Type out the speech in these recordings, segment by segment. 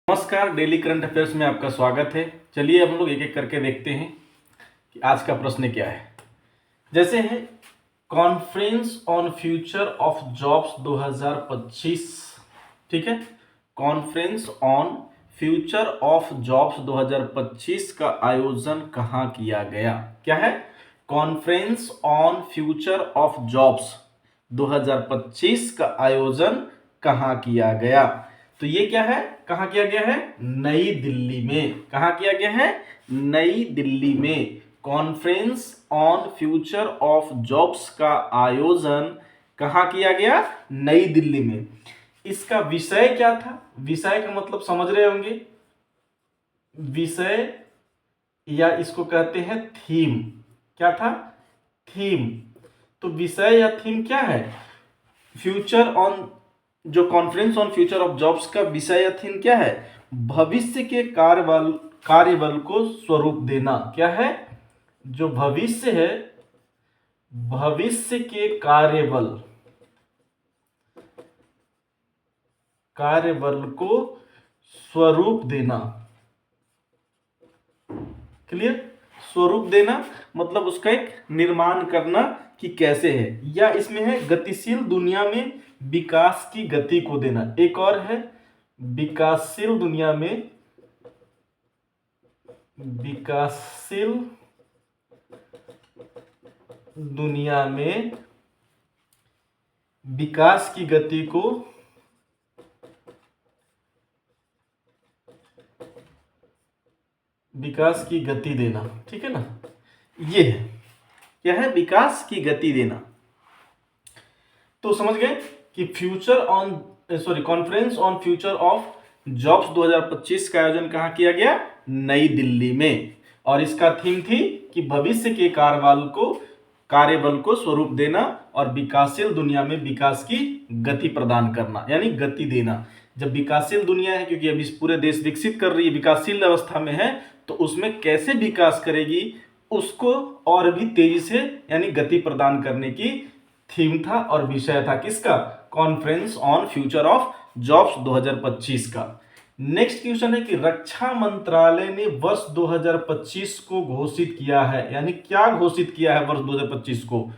नमस्कार, daily current affairs में आपका स्वागत है। चलिए हम लोग एक एक करके देखते हैं कि आज का प्रश्न क्या है। जैसे है conference on future of jobs 2025, ठीक है। Conference on future of jobs 2025 का आयोजन कहाँ किया गया? क्या है? Conference on future of jobs 2025 का आयोजन कहाँ किया गया? तो ये क्या है? कहाँ किया गया है? नई दिल्ली में। कहाँ किया गया है? नई दिल्ली में। Conference on future of jobs का आयोजन कहाँ किया गया? नई दिल्ली में। इसका विषय क्या था? विषय का मतलब समझ रहे होंगे। विषय या इसको कहते हैं थीम। क्या था? थीम। तो विषय या थीम क्या है? फ्यूचर ऑन जो conference on future of jobs का विषय या थीम क्या है? भविष्य के कार्यबल को स्वरूप देना। क्या है? जो भविष्य है, भविष्य के कार्यबल को स्वरूप देना। क्लियर? स्वरूप देना मतलब उसका एक निर्माण करना कि कैसे है, या इसमें है गतिशील दुनिया में विकास की गति को देना। एक और है विकासशील दुनिया में विकास की गति को विकास की गति देना। ठीक है ना? ये है क्या है? विकास की गति देना। तो समझ गए कि conference on future of jobs 2025 का आयोजन कहाँ किया गया? नई दिल्ली में। और इसका थीम थी कि भविष्य के कार्यबल को स्वरूप देना और विकासशील दुनिया में विकास की गति प्रदान करना, यानी गति देना। जब विकासशील दुनिया है, क्योंकि अभी पूरे देश विकसित कर रही है, विकासशील अवस्था में है, तो उसमें कैसे विकास करेगी उसको और भी तेजी से यानी गति प्रदान करने की थीम था और विषय था किसका? Conference on future of jobs 2025 का। नेक्स्ट क्वेश्चन है कि रक्षा मंत्रालय ने वर्ष 2025 को घोषित किया है, यानी क्या घोषित किया है वर्ष 2025 को?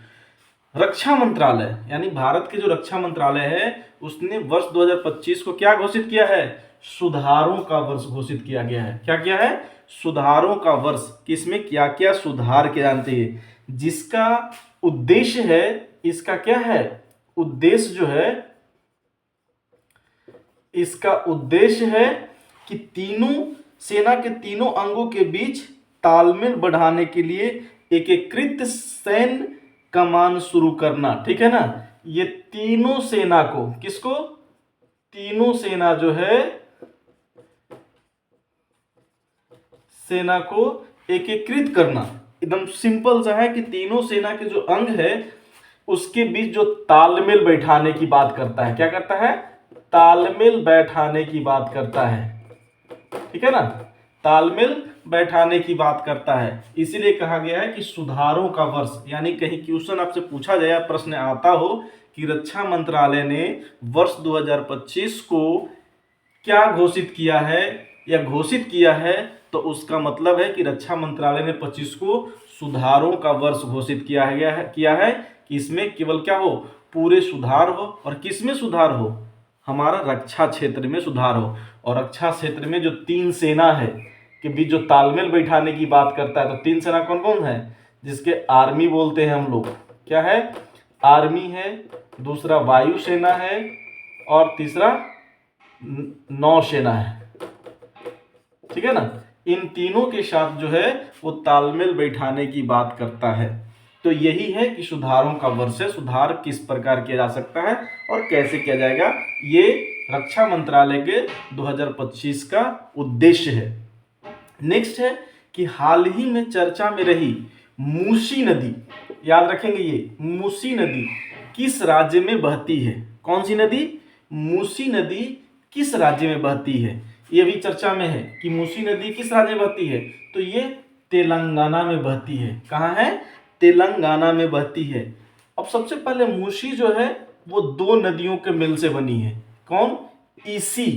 रक्षा मंत्रालय यानी भारत के जो रक्षा मंत्रालय है उसने वर्ष 2025 को क्या घोषित किया है? सुधारों का वर्ष घोषित किया गया है। क्या किया है? सुधारों का वर्ष। किसमें क्या क्या सुधार किए जानते हैं? जिसका उद्देश्य है, इसका क्या है उद्देश्य? जो है इसका उद्देश्य है कि तीनों सेना के तीनों अंगों के बीच तालमेल बढ़ाने के लिए एकीकृत सैन्य कमान शुरू करना। ठीक है ना? ये तीनों सेना को, किसको? तीनों सेना जो है, सेना को एकीकृत करना। एकदम सिंपल सा है कि तीनों सेना के जो अंग है उसके बीच जो तालमेल बैठाने की बात करता है। क्या करता है? तालमेल बैठाने की बात करता है। ठीक है ना? तालमेल बैठाने की बात करता है। इसीलिए कहा गया है कि सुधारों का वर्ष। यानी कहीं क्वेश्चन आपसे पूछा जाए, प्रश्न आता हो कि रक्षा मंत्रालय ने वर्ष 2025 को क्या घोषित किया है या घोषित किया है, तो उसका मतलब है कि रक्षा मंत्रालय ने 25 को सुधारों का वर्ष घोषित किया है कि इसमें केवल क्या हो? पूरे सुधार हो। और किसमें सुधार हो? हमारा रक्षा क्षेत्र में सुधार हो। और रक्षा क्षेत्र में जो तीन सेना है के बीच जो तालमेल बैठाने की बात करता है, तो तीन सेना कौन कौन है? जिसके आर्मी बोलते हैं हम लोग। क्या है? आर्मी है, दूसरा वायुसेना है और तीसरा नौसेना है। ठीक है ना? इन तीनों के साथ जो है वो तालमेल बैठाने की बात करता है। तो यही है कि सुधारों का वर्ष है। सुधार किस प्रकार किया जा सकता है और कैसे किया जाएगा, ये रक्षा मंत्रालय के 2025 का उद्देश्य है। नेक्स्ट है कि हाल ही में चर्चा में रही मूसी नदी, याद रखेंगे ये मूसी नदी किस राज्य में बहती है? कौन सी नदी? मूसी नदी किस राज्य में बहती है? ये भी चर्चा में है कि मूसी नदी किस राज्य में बहती है। तो ये तेलंगाना में बहती है। कहाँ है? तेलंगाना में बहती है। अब सबसे पहले मूसी जो है वो दो नदियों के मिल से बनी है। कौन? इसी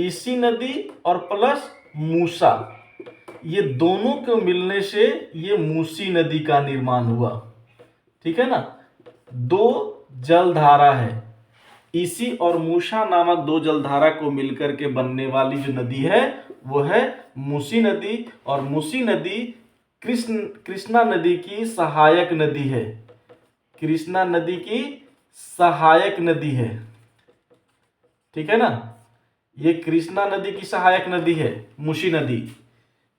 इसी नदी और प्लस मूसा, ये दोनों के मिलने से ये मूसी नदी का निर्माण हुआ। ठीक है ना, दो जलधारा है, इसी और मूसा नामक दो जलधारा को मिलकर के बनने वाली जो नदी है वो है मूसी नदी। और मूसी नदी कृष्णा नदी की सहायक नदी है, कृष्णा नदी की सहायक नदी है। ठीक है ना, ये कृष्णा नदी की सहायक नदी है मूसी नदी।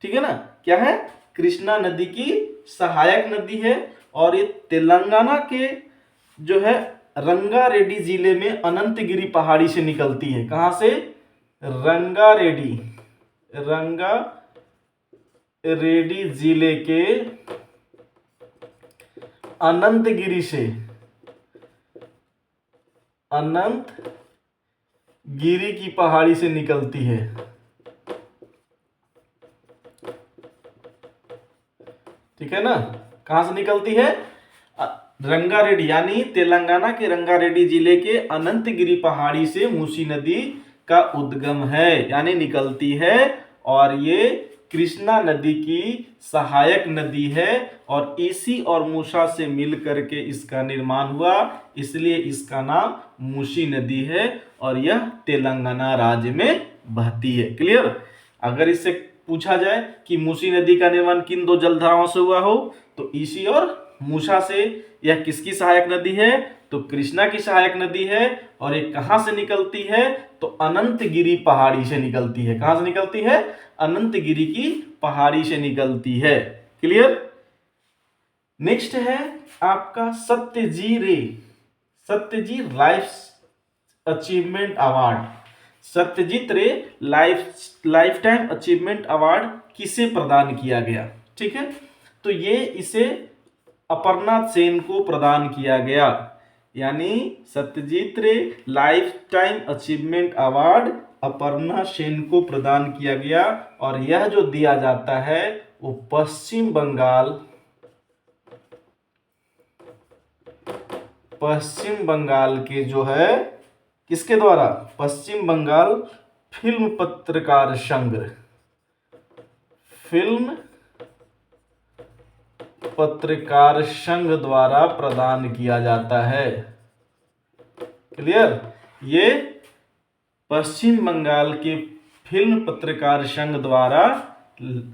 ठीक है ना, क्या है, कृष्णा नदी की सहायक नदी है। और ये तेलंगाना के जो है रंगारेड्डी जिले में अनंतगिरी पहाड़ी से निकलती है। कहां से, रंगारेड्डी जिले के अनंतगिरी से, अनंतगिरी की पहाड़ी से निकलती है। ठीक है ना, कहां से निकलती है, रंगारेड्डी यानी तेलंगाना के रंगारेड्डी जिले के अनंतगिरी पहाड़ी से मूसी नदी का उद्गम है, यानी निकलती है। और ये कृष्णा नदी की सहायक नदी है और इसी और मूसा से मिल करके इसका निर्माण हुआ, इसलिए इसका नाम मूसी नदी है और यह तेलंगाना राज्य में बहती है। क्लियर। अगर इससे पूछा जाए कि मूसी नदी का निर्माण किन दो जलधाराओं से हुआ हो, तो इसी और मूसा से। यह किसकी सहायक नदी है, तो कृष्णा की सहायक नदी है। और ये कहां से निकलती है, तो अनंतगिरी पहाड़ी से निकलती है। कहां से निकलती है, अनंतगिरी की पहाड़ी से निकलती है। क्लियर। नेक्स्ट है आपका Satyajit life achievement award. Satyajit रे लाइफ टाइम अचीवमेंट अवार्ड किसे प्रदान किया गया। ठीक है, तो ये इसे अपर्णा सेन को प्रदान किया गया, यानी सत्यजीत रे life time achievement award Aparna Sen को प्रदान किया गया। और यह जो दिया जाता है वो पश्चिम बंगाल के जो है किसके द्वारा, पश्चिम बंगाल फिल्म पत्रकार संघ द्वारा प्रदान किया जाता है। क्लियर। ये पश्चिम बंगाल के फिल्म पत्रकार संघ द्वारा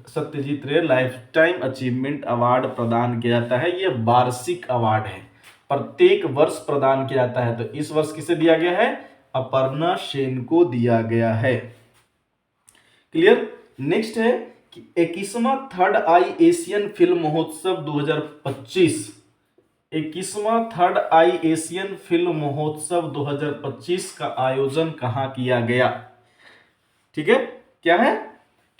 सत्यजीत रे लाइफ टाइम अचीवमेंट अवार्ड प्रदान किया जाता है। यह वार्षिक अवार्ड है, प्रत्येक वर्ष प्रदान किया जाता है। तो इस वर्ष किसे दिया गया है, अपर्णा सेन को दिया गया है। क्लियर। नेक्स्ट है कि 21वां थर्ड आई एशियन फिल्म महोत्सव 2025, 21वां थर्ड आई एशियन फिल्म महोत्सव 2025 का आयोजन कहां किया गया। ठीक है, क्या है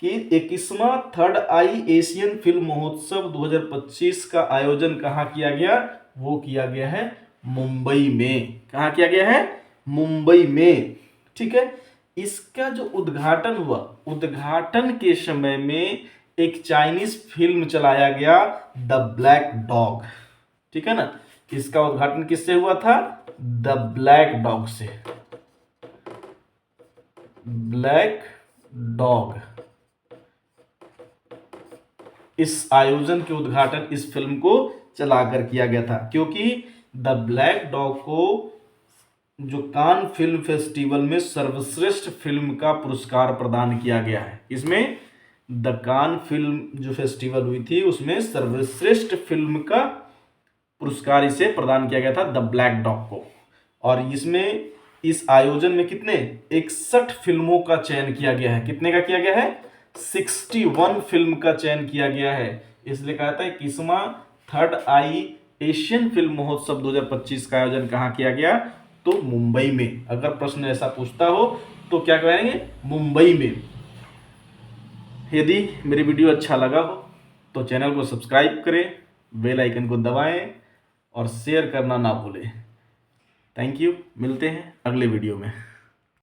कि 21वां थर्ड आई एशियन फिल्म महोत्सव 2025 का आयोजन कहां किया गया, वो किया गया है मुंबई में। कहां किया गया है, मुंबई में। ठीक है, इसका जो उद्घाटन हुआ, उद्घाटन के समय में एक चाइनीज फिल्म चलाया गया द ब्लैक डॉग। ठीक है ना, इसका उद्घाटन किससे हुआ था, द ब्लैक डॉग से, ब्लैक डॉग। इस आयोजन के उद्घाटन इस फिल्म को चलाकर किया गया था, क्योंकि द ब्लैक डॉग को जो कान फिल्म फेस्टिवल में सर्वश्रेष्ठ फिल्म का पुरस्कार प्रदान किया गया है। इसमें द कान फिल्म जो फेस्टिवल हुई थी उसमें सर्वश्रेष्ठ फिल्म का पुरस्कार इसे प्रदान किया गया था, द ब्लैक डॉग को। और इसमें इस आयोजन में कितने 61 फिल्मों का चयन किया गया है। कितने का किया गया है, 61 फिल्म का चयन किया गया है। इसलिए कहा था 21वां थर्ड आई एशियन फिल्म महोत्सव 2025 का आयोजन कहाँ किया गया, तो मुंबई में। अगर प्रश्न ऐसा पूछता हो तो क्या कहेंगे, मुंबई में। यदि मेरी वीडियो अच्छा लगा हो तो चैनल को सब्सक्राइब करें, बेल आइकन को दबाएं और शेयर करना ना भूलें। थैंक यू, मिलते हैं अगले वीडियो में।